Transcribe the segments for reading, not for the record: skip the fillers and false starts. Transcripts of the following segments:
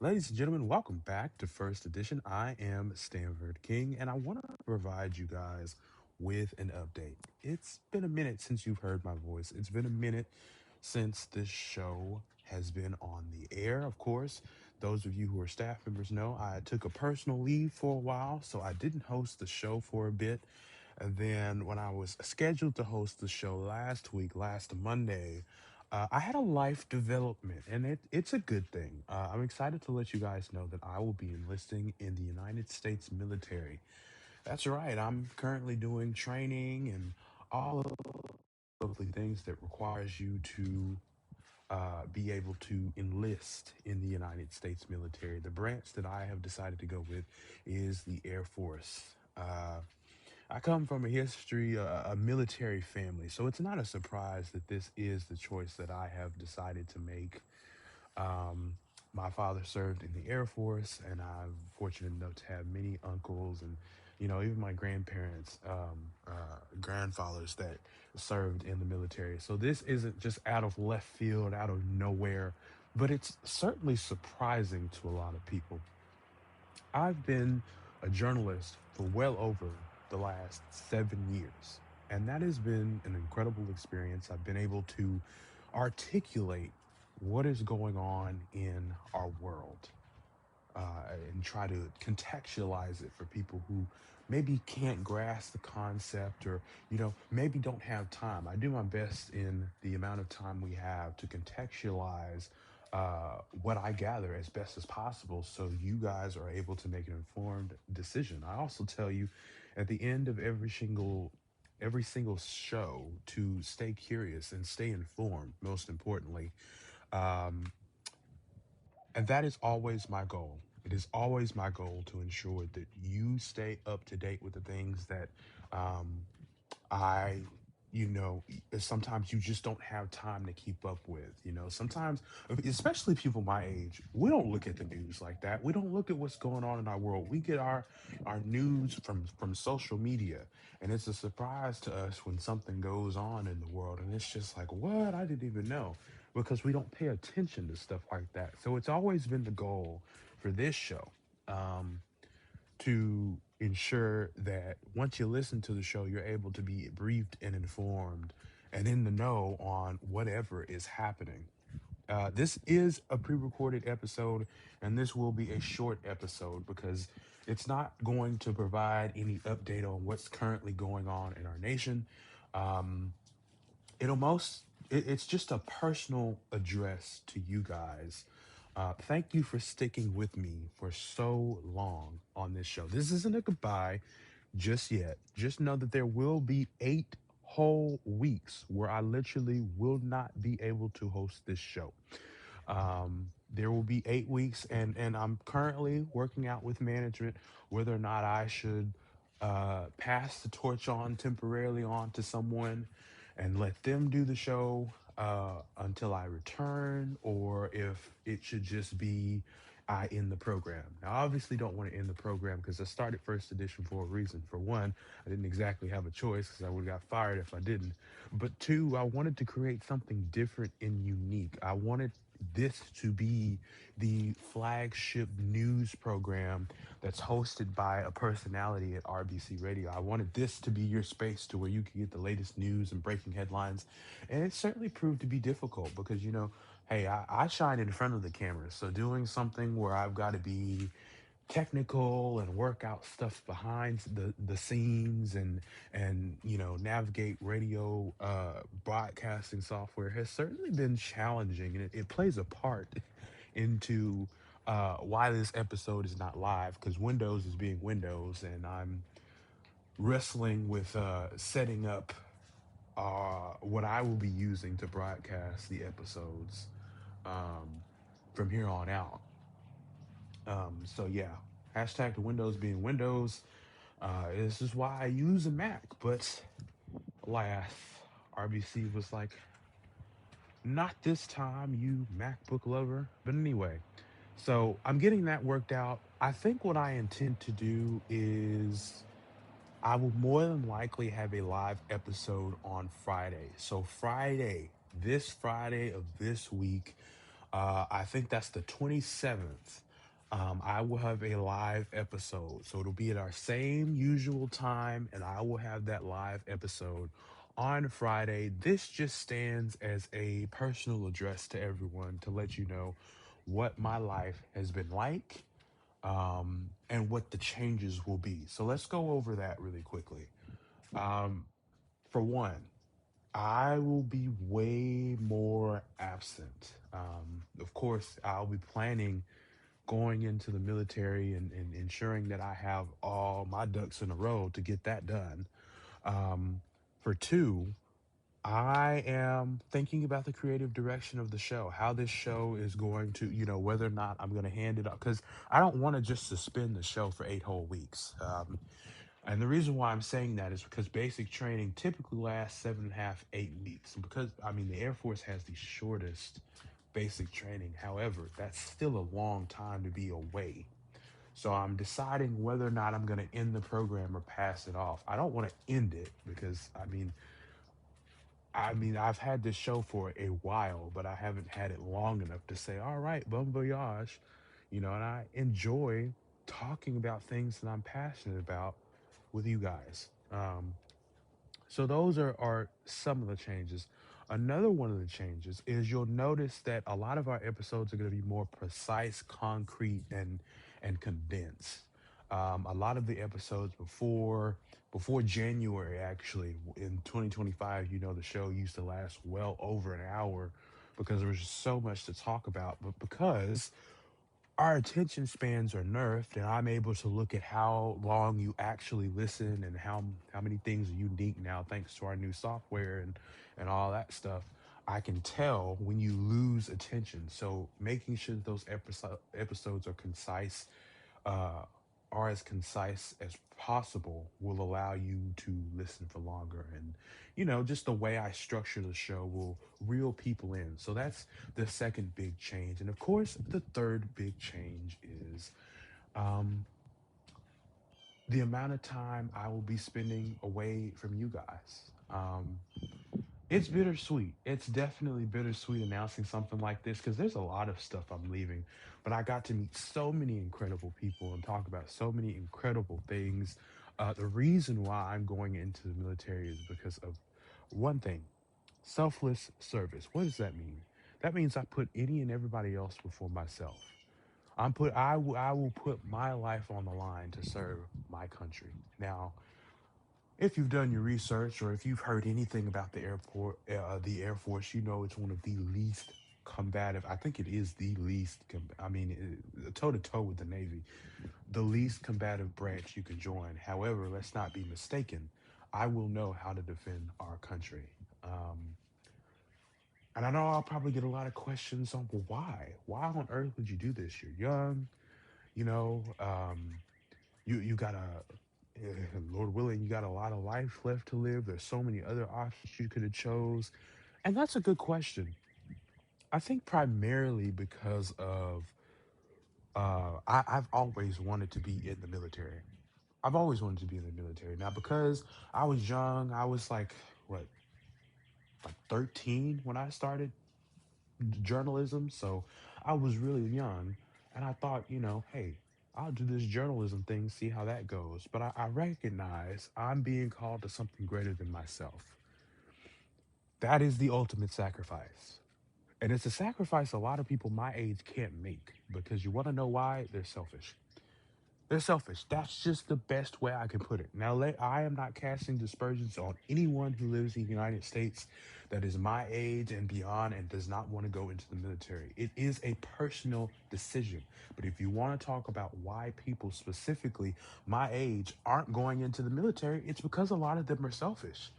Ladies and gentlemen, welcome back to First Edition. I am Stanford King, and I want to provide you guys with an update. It's been a minute since you've heard my voice. It's been a minute since this show has been on the air. Of course, those of you who are staff members know I took a personal leave for a while, so I didn't host the show for a bit. And then when I was scheduled to host the show last week, last Monday, I had a life development, and it's a good thing. I'm excited to let you guys know that I will be enlisting in the United States military. That's right. I'm currently doing training and all of the things that requires you to be able to enlist in the United States military. The branch that I have decided to go with is the Air Force. I come from a history, a military family, so it's not a surprise that this is the choice that I have decided to make. Um, my father served in the Air Force, and I'm fortunate enough to have many uncles and, even my grandparents, grandfathers that served in the military. So this isn't just out of left field, out of nowhere, but it's certainly surprising to a lot of people. I've been a journalist for well over the last 7 years, and that has been an incredible experience. I've been able to articulate what is going on in our world and try to contextualize it for people who maybe can't grasp the concept or maybe don't have time. I do my best in the amount of time we have to contextualize what I gather as best as possible so you guys are able to make an informed decision. I also tell you at the end of every single show to stay curious and stay informed, most importantly. um, and that is always my goal. It is always my goal to ensure that you stay up to date with the things that um, I, sometimes you just don't have time to keep up with. Sometimes, especially people my age, we don't look at the news like that. We don't look at what's going on in our world. We get our news from social media, and it's a surprise to us when something goes on in the world, and it's just like, what? I didn't even know, because we don't pay attention to stuff like that. So it's always been the goal for this show. Um, to ensure that once you listen to the show, you're able to be briefed and informed and in the know on whatever is happening. This is a pre recorded episode, and this will be a short episode because it's not going to provide any update on what's currently going on in our nation. Um, it's just a personal address to you guys. Thank you for sticking with me for so long on this show. This isn't a goodbye just yet. Just know that there will be 8 whole weeks where I literally will not be able to host this show. There will be 8 weeks, and I'm currently working out with management whether or not I should pass the torch on temporarily on to someone and let them do the show until I return, or if it should just be I end the program. Now, I obviously don't want to end the program because I started First Edition for a reason. For one, I didn't exactly have a choice because I would have got fired if I didn't. But two, I wanted to create something different and unique. I wanted this to be the flagship news program that's hosted by a personality at RBC Radio. I wanted this to be your space to where you can get the latest news and breaking headlines. And it certainly proved to be difficult because, hey, I shine in front of the camera. So doing something where I've got to be technical and work out stuff behind the scenes and navigate radio broadcasting software has certainly been challenging, and it plays a part into why this episode is not live, because Windows is being Windows, and I'm wrestling with setting up what I will be using to broadcast the episodes um, from here on out. So yeah, hashtag the Windows being Windows. This is why I use a Mac, but alas, RBC was like, not this time, you MacBook lover. But anyway, so I'm getting that worked out. I think what I intend to do is I will more than likely have a live episode on Friday. So this Friday of this week, I think that's the 27th. I will have a live episode. So it'll be at our same usual time, and I will have that live episode on Friday. This just stands as a personal address to everyone to let you know what my life has been like, and what the changes will be. So let's go over that really quickly. Um, for one, I will be way more absent. Of course, I'll be planning going into the military and ensuring that I have all my ducks in a row to get that done. Um, for two, I am thinking about the creative direction of the show, how this show is going to, whether or not I'm going to hand it up, because I don't want to just suspend the show for 8 whole weeks. And the reason why I'm saying that is because basic training typically lasts 7.5, 8 weeks. And because, I mean, the Air Force has the shortest basic training. However, that's still a long time to be away. So I'm deciding whether or not I'm going to end the program or pass it off. I don't want to end it because, I mean, I've had this show for a while, but I haven't had it long enough to say, all right, bon voyage. And I enjoy talking about things that I'm passionate about with you guys. So those are some of the changes. Another one of the changes is you'll notice that a lot of our episodes are going to be more precise, concrete, and condensed. A lot of the episodes before January, actually in 2025, the show used to last well over an hour because there was just so much to talk about. But because our attention spans are nerfed and I'm able to look at how long you actually listen and how many things are unique now thanks to our new software and all that stuff. I can tell when you lose attention, so making sure that those episodes are concise, uh, are as concise as possible, will allow you to listen for longer. And just the way I structure the show will reel people in. So that's the second big change. And of course, the third big change is, um, the amount of time I will be spending away from you guys. It's bittersweet. It's definitely bittersweet announcing something like this because there's a lot of stuff I'm leaving, but I got to meet so many incredible people and talk about so many incredible things. The reason why I'm going into the military is because of one thing: selfless service. What does that mean? That means I put any and everybody else before myself. I will put my life on the line to serve my country. Now, if you've done your research or if you've heard anything about the Air Force, it's one of the least combative. I think it is the least. I mean, toe to toe with the Navy, the least combative branch you can join. However, let's not be mistaken. I will know how to defend our country. Um, and I know I'll probably get a lot of questions on, well, why? Why on earth would you do this? You're young, you know. You got Lord willing, you got a lot of life left to live. There's so many other options you could have chose, and that's a good question. I think primarily because of I've always wanted to be in the military. I've always wanted to be in the military. Now, because I was young, I was what, like 13 when I started journalism, so I was really young, and I thought, hey, I'll do this journalism thing, see how that goes. But I recognize I'm being called to something greater than myself. That is the ultimate sacrifice. And it's a sacrifice a lot of people my age can't make because you want to know why? They're selfish. They're selfish. That's just the best way I can put it. Now, I am not casting dispersions on anyone who lives in the United States that is my age and beyond and does not want to go into the military. It is a personal decision. But if you want to talk about why people specifically my age aren't going into the military, it's because a lot of them are selfish.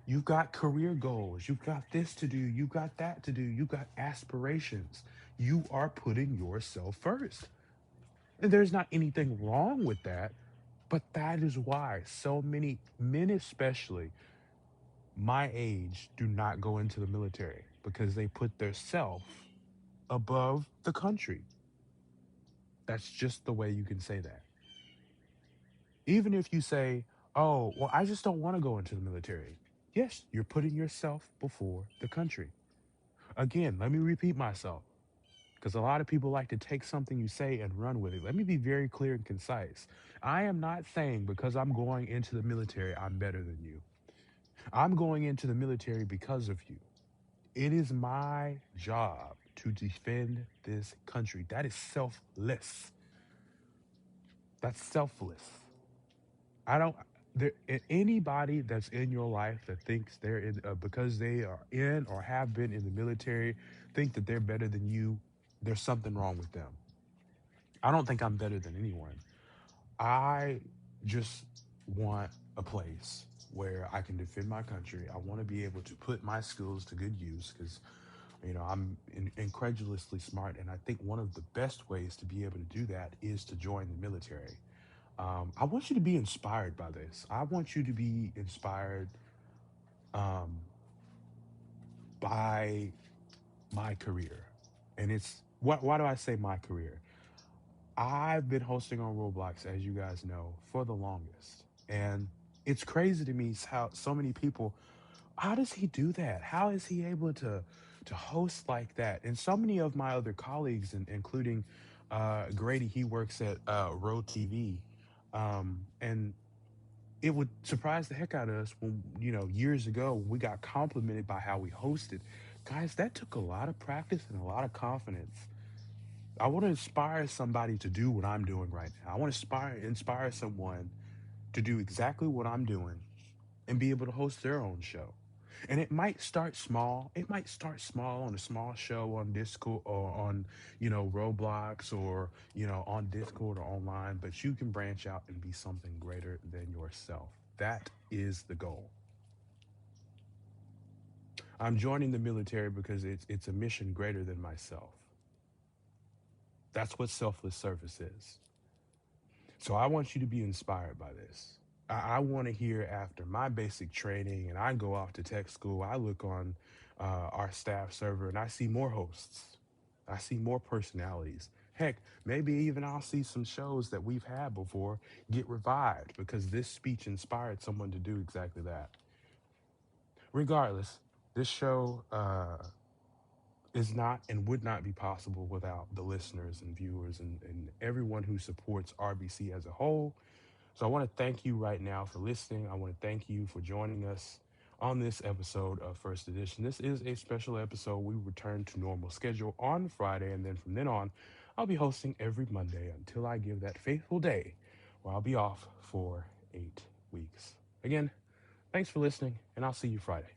You've got career goals. You've got this to do. You've got that to do. You've got aspirations. You are putting yourself first. And there's not anything wrong with that, but that is why so many men, especially my age, do not go into the military because they put their self above the country. That's just the way you can say that. Even if you say, oh, well, I just don't want to go into the military. Yes, you're putting yourself before the country. Again, let me repeat myself. because a lot of people like to take something you say and run with it. Let me be very clear and concise. I am not saying because I'm going into the military, I'm better than you. I'm going into the military because of you. It is my job to defend this country. That is selfless. That's selfless. I don't. Anybody that's in your life that thinks they're in because they are in or have been in the military, think that they're better than you. There's something wrong with them. I don't think I'm better than anyone. I just want a place where I can defend my country. I want to be able to put my skills to good use because, I'm incredulously smart. And I think one of the best ways to be able to do that is to join the military. I want you to be inspired by this. I want you to be inspired um, by my career. And why do I say my career? I've been hosting on Roblox, as you guys know, for the longest. And it's crazy to me how so many people, how does he do that? How is he able to host like that? And so many of my other colleagues, including Grady, he works at Road TV. And it would surprise the heck out of us when, years ago, we got complimented by how we hosted. Guys, that took a lot of practice and a lot of confidence. I want to inspire somebody to do what I'm doing right now. I want to inspire someone to do exactly what I'm doing and be able to host their own show. And it might start small. It might start small on a small show on Discord or on, Roblox or, on Discord or online, but you can branch out and be something greater than yourself. That is the goal. I'm joining the military because it's a mission greater than myself. That's what selfless service is. So I want you to be inspired by this. I want to hear after my basic training and I go off to tech school, I look on our staff server and I see more hosts. I see more personalities. Heck, maybe even I'll see some shows that we've had before get revived because this speech inspired someone to do exactly that. Regardless, this show is not and would not be possible without the listeners and viewers and everyone who supports RBC as a whole. So I want to thank you right now for listening. I want to thank you for joining us on this episode of First Edition. This is a special episode. We return to normal schedule on Friday, and then from then on, I'll be hosting every Monday until I give that faithful day where I'll be off for 8 weeks. Again, thanks for listening, and I'll see you Friday.